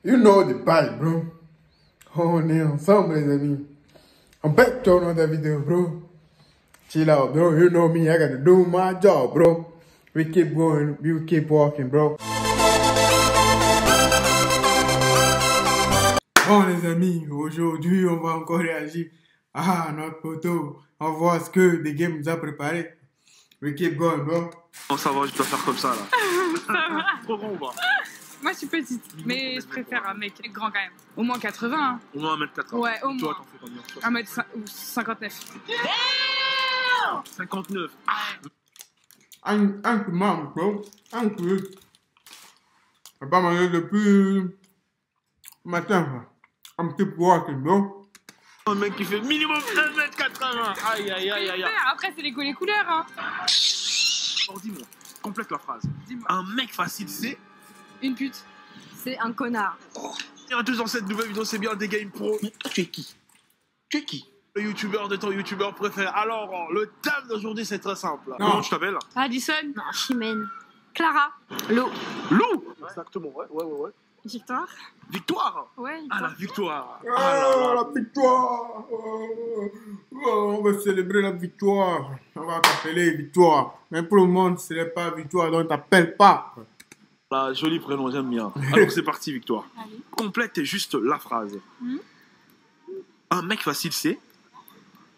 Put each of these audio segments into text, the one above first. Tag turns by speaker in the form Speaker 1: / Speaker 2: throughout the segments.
Speaker 1: You know the vibe, bro. On est ensemble, les amis. I'm back to another video, bro. Chill out, bro. You know me, I gotta do my job, bro. We keep going, we keep walking, bro. Bon, les amis, aujourd'hui, on va encore réagir à notre photo. On voit ce que The Game nous a préparé. We keep going, bro.
Speaker 2: Oh, ça va, je dois faire comme ça, là. Trop grand ou pas?
Speaker 3: Moi, je suis petite, mais je préfère un mec grand quand même. Au moins 80. Hein.
Speaker 2: Au moins 1m80.
Speaker 3: Ouais, au moins.
Speaker 2: Toi, t'en fais combien?
Speaker 3: 1m59.
Speaker 2: 59.
Speaker 1: Un peu mal, bro. Un peu. J'ai pas mangé depuis matin. Un petit peu walking, bro.
Speaker 2: Un mec qui fait minimum 1m80. Aïe, aïe, aïe, aïe.
Speaker 3: Après, c'est les couleurs. Hein.
Speaker 2: Alors, dis-moi, complète la phrase.
Speaker 3: Dis-moi.
Speaker 2: Un mec facile, c'est...
Speaker 3: Une pute.
Speaker 4: C'est un connard.
Speaker 2: Et à tous dans cette nouvelle vidéo, c'est bien des Game Pro. Mais tu es qui? Tu es qui? Le youtubeur de ton youtubeur préféré. Alors, le thème d'aujourd'hui, c'est très simple.
Speaker 1: Non.
Speaker 2: Comment tu t'appelles?
Speaker 3: Addison.
Speaker 4: Non, Chimène. Clara. Lou.
Speaker 2: Lou. Exactement, ouais.
Speaker 4: Victoire.
Speaker 2: Victoire.
Speaker 4: Ouais.
Speaker 2: Ah, la victoire.
Speaker 1: Oh, la victoire! On va célébrer la victoire. On va t'appeler victoire. Mais pour le monde, ce n'est pas victoire, donc t'appelles pas.
Speaker 2: La joli prénom, j'aime bien. Alors c'est parti, Victoire.
Speaker 4: Allez.
Speaker 2: Complète juste la phrase. Un mec facile, c'est...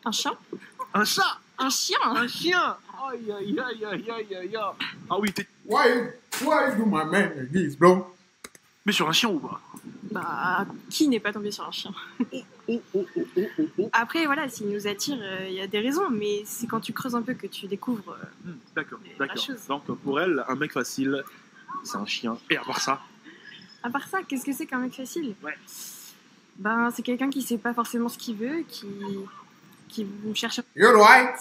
Speaker 4: Un chat.
Speaker 2: Un chat.
Speaker 4: Un chien.
Speaker 2: Un chien. Aïe, aïe, aïe, aïe, aïe, aïe. Ah oui, t'es...
Speaker 1: Why you do my man like this, bro?
Speaker 2: Mais sur un chien ou pas?
Speaker 4: Bah, qui n'est pas tombé sur un chien? Après, voilà, s'il nous attire, il y a des raisons, mais c'est quand tu creuses un peu que tu découvres.
Speaker 2: D'accord,
Speaker 4: la
Speaker 2: d'accord.
Speaker 4: chose.
Speaker 2: Donc pour elle, un mec facile, c'est un chien. Et à part ça?
Speaker 4: À part ça, qu'est-ce que c'est qu'un mec facile?
Speaker 2: Ouais.
Speaker 4: Ben, c'est quelqu'un qui sait pas forcément ce qu'il veut, qui cherche.
Speaker 1: You're right,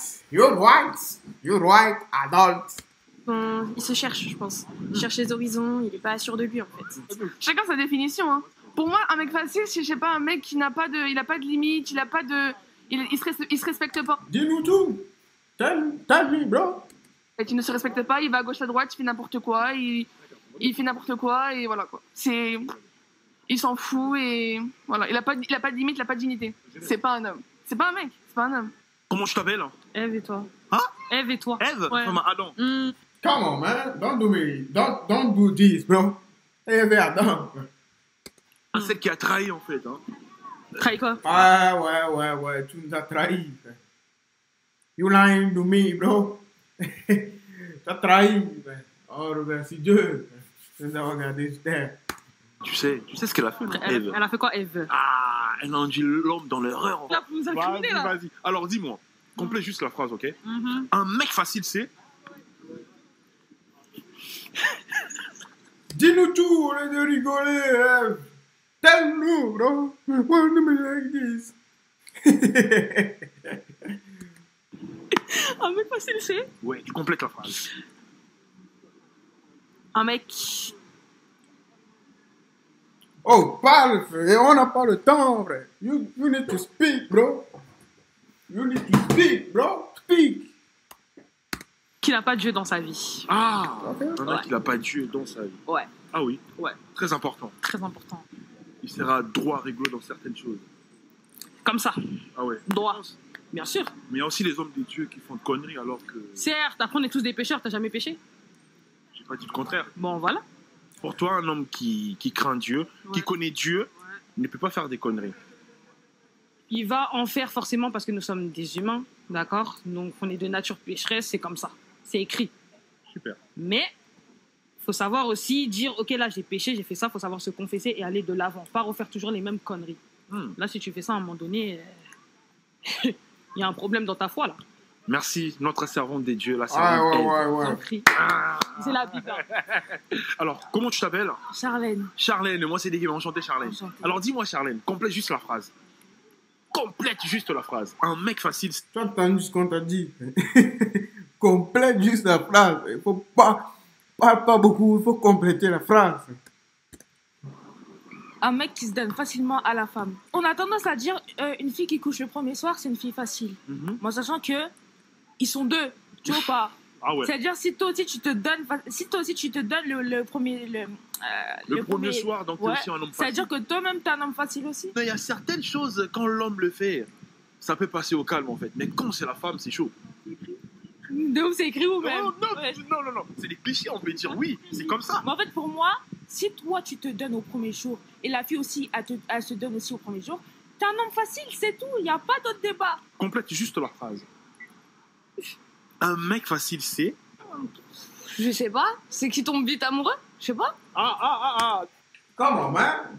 Speaker 1: adult.
Speaker 4: Il se cherche, je pense. Il cherche les horizons, il est pas sûr de lui en fait.
Speaker 3: Chacun sa définition. Hein. Pour moi, un mec facile, c'est, je sais pas, un mec qui n'a pas de, il a pas de limite, il a pas de, il se respecte pas.
Speaker 1: Dis-nous tout. Tell me, bro.
Speaker 3: Et il ne se respecte pas, il va à gauche à droite, il fait n'importe quoi, il fait n'importe quoi et voilà quoi. C'est, il s'en fout et voilà, il a pas de limite, il a pas de dignité. C'est pas un homme. C'est pas un mec, c'est pas un homme.
Speaker 2: Comment tu t'appelles?
Speaker 4: Ève et toi.
Speaker 2: Hein?
Speaker 4: Ève et toi.
Speaker 2: Ève?
Speaker 4: Ouais.
Speaker 2: Comme Adam.
Speaker 1: Come on, man. Don't do this, bro. Hey, Adam.
Speaker 2: Celle qui a trahi en fait. Hein.
Speaker 4: Trahi quoi?
Speaker 1: Ah, ouais. Tu nous as trahis. You lying to me, bro. T'as trahi. Oh, merci Dieu. Tu nous as regardé sur terre.
Speaker 2: Tu sais ce qu'elle a fait, Ève?
Speaker 4: Elle a fait quoi, Ève?
Speaker 2: Ah, elle a induit l'homme dans l'erreur.
Speaker 3: Là, vous nous incriminez, là.
Speaker 2: Vas-y. Alors dis-moi, complète juste la phrase, ok? Un mec facile, c'est...
Speaker 1: Dis-nous tout, on est de rigoler, Eve. Tell-nous, bro. Why do me like this?
Speaker 4: Un mec facile, c'est?
Speaker 2: Ouais, tu complètes la phrase.
Speaker 4: Un mec.
Speaker 1: Oh, parle, frère. On n'a pas le temps, frère. You need to speak, bro. You need to speak, bro. Speak.
Speaker 4: Qui n'a pas de Dieu dans sa vie.
Speaker 2: Ah,
Speaker 1: Ok.
Speaker 2: un mec qui n'a pas Dieu dans sa vie.
Speaker 4: Ouais,
Speaker 2: Ah oui,
Speaker 4: ouais,
Speaker 2: très important.
Speaker 4: très important.
Speaker 2: Il sera droit, rigolo dans certaines choses.
Speaker 4: Comme ça,
Speaker 2: Ah ouais.
Speaker 4: droit. Bien sûr.
Speaker 2: Mais il y a aussi les hommes des dieux qui font de conneries alors que...
Speaker 4: Certes, après on est tous des pécheurs, t'as jamais péché?
Speaker 2: J'ai pas dit le contraire.
Speaker 4: Bon, voilà.
Speaker 2: Pour toi, un homme qui craint Dieu, qui
Speaker 4: Ouais.
Speaker 2: connaît Dieu, ne peut pas faire des conneries.
Speaker 4: Il va en faire forcément parce que nous sommes des humains, d'accord? Donc on est de nature pécheresse, c'est comme ça. C'est écrit.
Speaker 2: Super.
Speaker 4: Mais faut savoir aussi dire, ok, là j'ai péché, j'ai fait ça, faut savoir se confesser et aller de l'avant, pas refaire toujours les mêmes conneries. Là, si tu fais ça à un moment donné, il y a un problème dans ta foi là.
Speaker 2: Merci, notre servante des dieux, la
Speaker 1: Ah,
Speaker 2: servante Ève.
Speaker 1: ouais.
Speaker 4: Sans cri. C'est la Bible. Hein.
Speaker 2: Alors, comment tu t'appelles?
Speaker 4: Charlène.
Speaker 2: Charlène, moi c'est des qui enchanté Charlène.
Speaker 4: Enchantée.
Speaker 2: Alors dis-moi Charlène, complète juste la phrase. Complète juste la phrase. Un mec facile,
Speaker 1: Tu as entendu ce qu'on t'a dit? Complète juste la phrase. Il faut pas... Parle pas beaucoup, il faut compléter la phrase.
Speaker 3: Un mec qui se donne facilement à la femme. On a tendance à dire une fille qui couche le premier soir, c'est une fille facile. Moi, sachant que ils sont deux, tu vois pas.
Speaker 2: Ah ouais.
Speaker 3: C'est-à-dire si toi aussi tu te donnes, le premier,
Speaker 2: Le premier soir, donc t'es aussi un homme facile.
Speaker 4: C'est-à-dire que toi-même, t'es un homme facile aussi.
Speaker 2: Mais il y a certaines choses, quand l'homme le fait, ça peut passer au calme en fait. Mais quand c'est la femme, c'est chaud.
Speaker 4: De où c'est écrit où même?
Speaker 2: Non. C'est des clichés, on peut dire oui, c'est comme ça.
Speaker 4: Mais en fait, pour moi, si toi, tu te donnes au premier jour, et la fille aussi, elle se donne aussi au premier jour, t'es un homme facile, c'est tout. Il n'y a pas d'autre débat.
Speaker 2: Complète juste la phrase. Un mec facile, c'est...
Speaker 3: Je sais pas. C'est qui tombe vite amoureux? Je sais pas.
Speaker 1: Comment, man?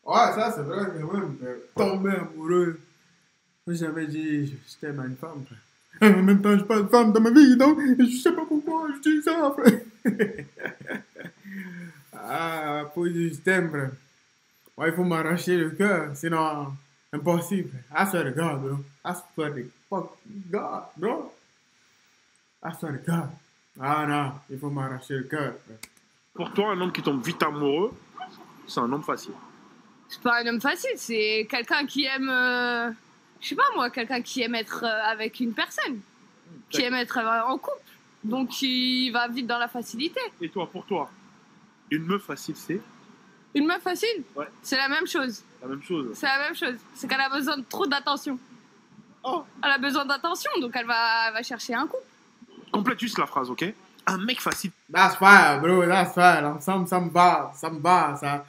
Speaker 1: Ouais, ça, c'est vrai, quand même. Tomber amoureux. Moi, j'avais dit, je t'aime à une femme, frère. En même temps, je pas de femme dans ma vie, donc je sais pas pourquoi je dis ça, frère. Pour dire je t'aime, frère. Ouais, il faut m'arracher le cœur, sinon, impossible. I swear to God, bro. I swear to fuck God, bro. I swear to God. Ah non, il faut m'arracher le cœur, frère.
Speaker 2: Pour toi, un homme qui tombe vite amoureux, c'est un homme facile.
Speaker 3: C'est pas un homme facile, c'est quelqu'un qui aime. Je sais pas moi, quelqu'un qui aime être avec une personne. Qui aime être en couple. Donc qui va vite dans la facilité.
Speaker 2: Et toi, pour toi, une meuf facile, c'est...
Speaker 3: Une meuf facile?
Speaker 2: Ouais.
Speaker 3: C'est la même chose.
Speaker 2: La même chose.
Speaker 3: C'est la même chose. C'est qu'elle a besoin de trop d'attention.
Speaker 2: Oh.
Speaker 3: Elle a besoin d'attention, donc elle va chercher un couple.
Speaker 2: Complète juste la phrase, ok? Un mec facile.
Speaker 1: That's fire, bro, that's fire. L'ensemble, ça me va, ça.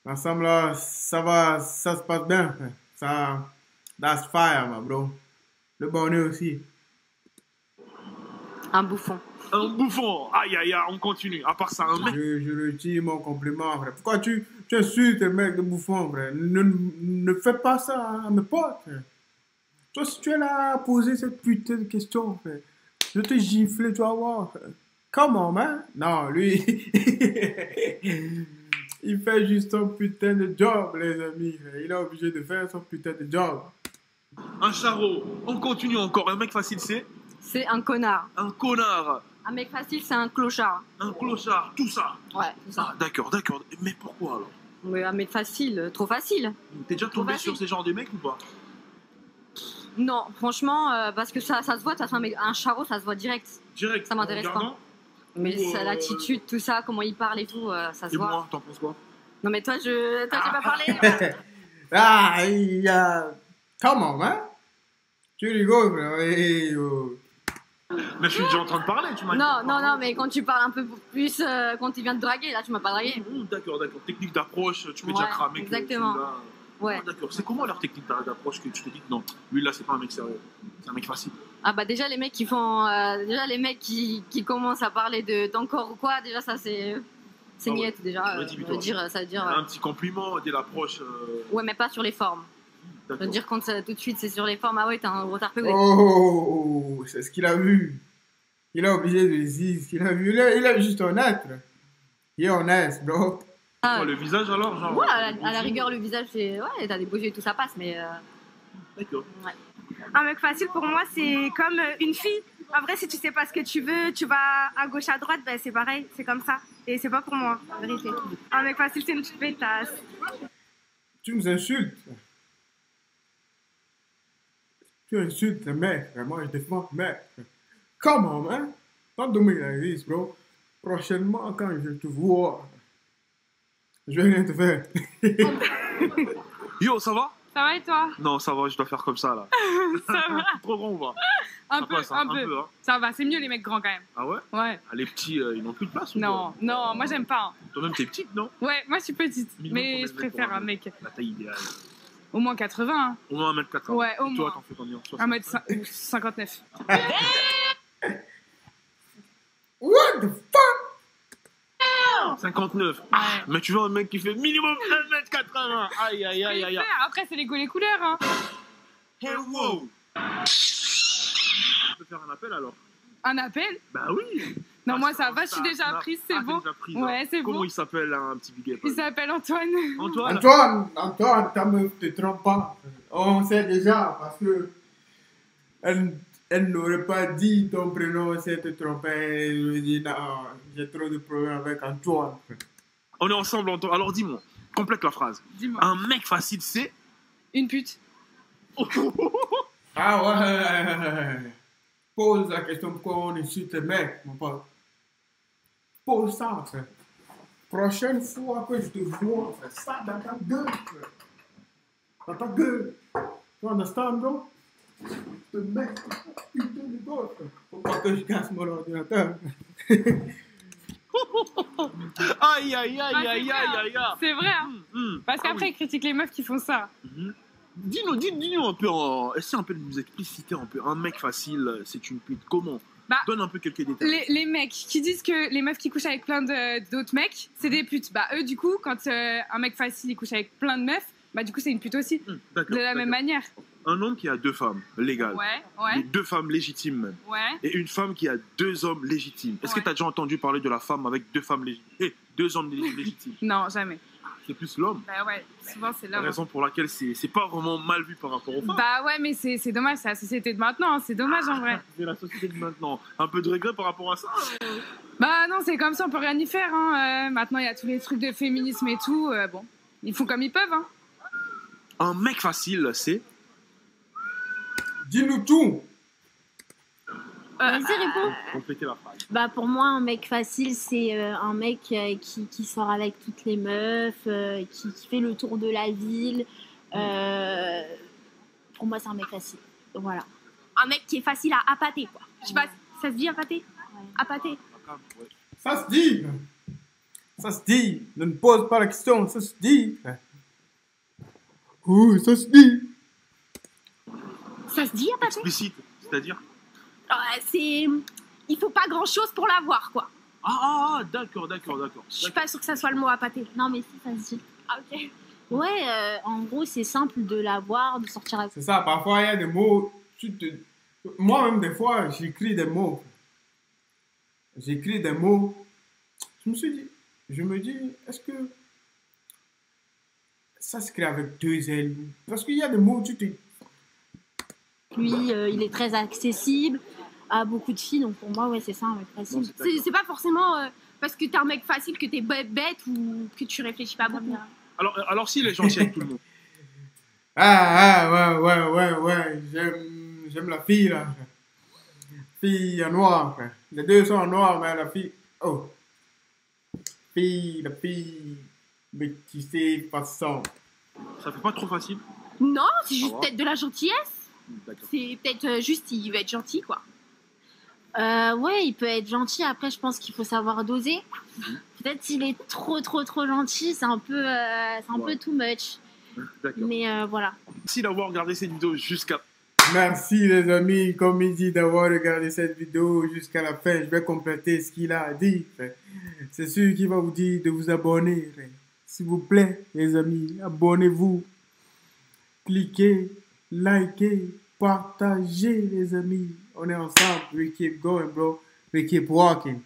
Speaker 1: L'ensemble, là, ça va, ça se passe bien. Ça, that's fire, ma bro. Le bonheur aussi.
Speaker 3: Un bouffon.
Speaker 2: Un bouffon. Aïe, on continue. À part ça, un mec...
Speaker 1: Je retire mon compliment, frère. Pourquoi tu insultes le mec de bouffon, frère? Ne fais pas ça à mes potes, frère. Toi, si tu es là à poser cette putain de question, frère, je vais te gifler, tu vas voir. Come on, man. Non, lui, il fait juste son putain de job, les amis. Il est obligé de faire son putain de job.
Speaker 2: Un charreau. On continue encore. Un mec facile, c'est...
Speaker 3: C'est un connard.
Speaker 2: Un connard.
Speaker 3: Un mec facile, c'est un clochard.
Speaker 2: Un clochard. Tout ça.
Speaker 3: Ouais, c'est ça.
Speaker 2: Ah, d'accord. Mais pourquoi, alors?
Speaker 3: Mais un mec facile, trop facile.
Speaker 2: T'es déjà tombé sur ces genres de mecs ou pas?
Speaker 3: Non, franchement, parce que ça se voit, de toute façon, un charreau, ça se voit direct.
Speaker 2: Direct.
Speaker 3: Ça m'intéresse pas. Mais l'attitude, tout ça, comment il parle et tout, ça se voit.
Speaker 2: Et moi, t'en penses quoi?
Speaker 3: Non, mais toi, j'ai pas parlé.
Speaker 1: Il y a... Come on, man. Tu rigoles, frère. Hey, oh.
Speaker 2: Mais je suis déjà en train de parler, tu m'as dit.
Speaker 3: Non, mais quand tu parles un peu plus, quand il vient de draguer, là, tu m'as pas dragué.
Speaker 2: D'accord. Technique d'approche, tu peux déjà cramer.
Speaker 3: Exactement. Ouais.
Speaker 2: Ah, d'accord. C'est comment leur technique d'approche que tu te dis que non, lui là, c'est pas un mec sérieux, c'est un mec facile?
Speaker 3: Ah bah déjà les mecs qui font, déjà les mecs qui commencent à parler d'encore ou quoi, déjà ça c'est niette déjà. Ça veut dire.
Speaker 2: Un petit compliment dès l'approche.
Speaker 3: Ouais, mais pas sur les formes. Ça veut dire quand tout de suite c'est sur les formes, ah ouais, t'es un gros tarpé. Ouais.
Speaker 1: Oh, c'est ce qu'il a vu. Il est obligé de dire ce qu'il a vu. Il est juste honnête. Il est honnête, bro.
Speaker 2: Ah, le visage alors, genre.
Speaker 3: Ouais, à la rigueur, le visage, c'est. Ouais, t'as des beaux yeux et tout, ça passe, mais.
Speaker 2: D'accord.
Speaker 3: Ouais.
Speaker 5: Un mec facile pour moi, c'est comme une fille. En vrai, si tu sais pas ce que tu veux, tu vas à gauche, à droite, ben c'est pareil, c'est comme ça. Et c'est pas pour moi, en vérité. Un mec facile, c'est une petite pétasse.
Speaker 1: Tu nous insultes. Tu insultes le mec, moi je défends le mec. Come on, man. Don't do me like this, bro. Prochainement, quand je te vois, je vais rien te faire.
Speaker 2: Yo, ça va?
Speaker 5: Ça va et toi?
Speaker 2: Non, ça va, je dois faire comme ça là.
Speaker 5: Ça va.
Speaker 2: Trop grand ou pas?
Speaker 5: Un peu.
Speaker 2: Hein.
Speaker 5: Ça va, c'est mieux les mecs grands quand même.
Speaker 2: Ah ouais?
Speaker 5: Ouais.
Speaker 2: Ah, les petits, ils n'ont plus de place ou
Speaker 5: Non, moi j'aime pas.
Speaker 2: Toi-même, t'es petite, non?
Speaker 5: Ouais, moi je suis petite.
Speaker 2: Minimum,
Speaker 5: Mais je préfère un mec.
Speaker 2: La taille idéale.
Speaker 5: Au moins 80. Hein.
Speaker 2: Au moins 1m80.
Speaker 5: Ouais, au moins.
Speaker 2: Toi, t'en fais combien?
Speaker 5: 1m59.
Speaker 1: What the fuck?
Speaker 2: 59.
Speaker 5: Ouais.
Speaker 2: Mais tu veux un mec qui fait minimum 1m80. Aïe.
Speaker 5: Après, c'est les goûts, les couleurs. Hein.
Speaker 2: Hey, wow. Tu peux faire un appel alors?
Speaker 5: Un appel?
Speaker 2: Bah oui.
Speaker 5: Non, moi ça va, je suis déjà prise, c'est bon. Ouais, c'est bon.
Speaker 2: Comment il s'appelle un petit big up?
Speaker 5: Il s'appelle Antoine.
Speaker 1: Antoine, ta meuf te trompe pas. On sait déjà parce que elle n'aurait pas dit ton prénom si elle te trompait. Je lui dis non, j'ai trop de problèmes avec Antoine.
Speaker 2: On est ensemble, Antoine. Alors dis-moi, complète la phrase.
Speaker 5: Dis-moi.
Speaker 2: Un mec facile, c'est...
Speaker 5: Une pute.
Speaker 1: Ah ouais. Pose la question pourquoi on insulte les mecs, mon pote. Pose ça, frère. Prochaine fois que je te vois, frère, ça dans ta gueule, frère. Dans ta gueule. You understand, bro? Je te mets putain de gueule, frère. Faut pas que je casse mon ordinateur.
Speaker 2: Aïe, aïe, aïe,
Speaker 4: Ah, c'est
Speaker 2: aïe,
Speaker 4: vrai,
Speaker 2: aïe,
Speaker 4: hein.
Speaker 2: aïe, aïe.
Speaker 4: C'est vrai, hein. Parce
Speaker 2: Ah
Speaker 4: qu'après,
Speaker 2: oui.
Speaker 4: ils critiquent les meufs qui font ça.
Speaker 2: Dis-nous un peu, essaie un peu de nous expliciter un peu. Un mec facile, c'est une pute. Comment?
Speaker 4: Bah,
Speaker 2: Donne un peu quelques détails.
Speaker 4: Les mecs qui disent que les meufs qui couchent avec plein d'autres mecs, c'est des putes. Bah, eux, du coup, quand un mec facile, il couche avec plein de meufs, bah, du coup, c'est une pute aussi.
Speaker 2: D'accord.
Speaker 4: De la même manière.
Speaker 2: Un homme qui a 2 femmes légales.
Speaker 4: Ouais,
Speaker 2: Et 2 femmes légitimes même.
Speaker 4: ouais.
Speaker 2: Et une femme qui a 2 hommes légitimes. Est-ce que
Speaker 4: Ouais.
Speaker 2: tu as déjà entendu parler de la femme avec 2 femmes légitimes et 2 hommes légitimes?
Speaker 4: Non, jamais.
Speaker 2: C'est plus l'homme.
Speaker 4: Bah ouais, souvent c'est
Speaker 2: La
Speaker 4: l'homme.
Speaker 2: raison pour laquelle c'est pas vraiment mal vu par rapport aux femmes.
Speaker 4: Bah ouais, mais c'est dommage, c'est la société de maintenant, hein, c'est dommage en vrai.
Speaker 2: C'est la société de maintenant. Un peu de regret par rapport à ça.
Speaker 4: Bah non, c'est comme ça, on peut rien y faire. Hein. Maintenant, il y a tous les trucs de féminisme et tout. Bon, ils font comme ils peuvent. Hein.
Speaker 2: Un mec facile, c'est...
Speaker 1: Dis-nous tout.
Speaker 6: Vas-y, réponds.
Speaker 2: Compléter la phrase.
Speaker 6: Bah, pour moi, un mec facile, c'est un mec qui sort avec toutes les meufs, qui fait le tour de la ville. Pour moi, c'est un mec facile. Voilà.
Speaker 5: Un mec qui est facile à appâter, quoi. Je sais pas, ça se dit appâter? Appâter.
Speaker 1: Ça se dit. Ça se dit. Ne me pose pas la question. Ça se dit. Oh, ça se dit.
Speaker 5: Ça se dit appâter?
Speaker 2: Explicite, c'est-à-dire...
Speaker 5: Il faut pas grand chose pour l'avoir, quoi.
Speaker 2: D'accord.
Speaker 5: Je suis pas sûre que ça soit le mot appâter.
Speaker 6: Non, mais si, ça se dit.
Speaker 5: Ah, ok.
Speaker 6: Ouais, en gros, c'est simple de l'avoir, de sortir avec.
Speaker 1: C'est ça, parfois il y a des mots. Moi-même, des fois, j'écris des mots. J'écris des mots. Je me dis, est-ce que ça s'écrit avec 2 L? Parce qu'il y a des mots,
Speaker 6: Lui, il est très accessible à beaucoup de filles, donc pour moi, ouais, c'est ça, un mec facile.
Speaker 5: C'est pas forcément parce que t'es un mec facile que t'es bête ou que tu réfléchis pas beaucoup.
Speaker 2: Alors s'il est gentil avec tout le monde.
Speaker 1: Ouais. J'aime la fille, là. Fille en noir, frère. Les deux sont en noir, mais la fille. Oh. La fille. Métissée, façon.
Speaker 2: Ça fait pas trop facile.
Speaker 5: Non, c'est juste
Speaker 2: va.
Speaker 5: peut-être de la gentillesse.
Speaker 2: D'accord.
Speaker 5: C'est peut-être juste, il veut être gentil, quoi.
Speaker 6: Ouais, il peut être gentil. Après, je pense qu'il faut savoir doser. Peut-être s'il est trop gentil, c'est un peu too much.
Speaker 2: D'accord.
Speaker 6: Mais voilà.
Speaker 2: Merci d'avoir regardé cette vidéo jusqu'à...
Speaker 1: Merci les amis, comme il dit, d'avoir regardé cette vidéo jusqu'à la fin. Je vais compléter ce qu'il a dit. C'est sûr qu'il va vous dire de vous abonner. S'il vous plaît, les amis, abonnez-vous. Cliquez, likez, partagez, les amis. On est ensemble. We keep going, bro. We keep walking.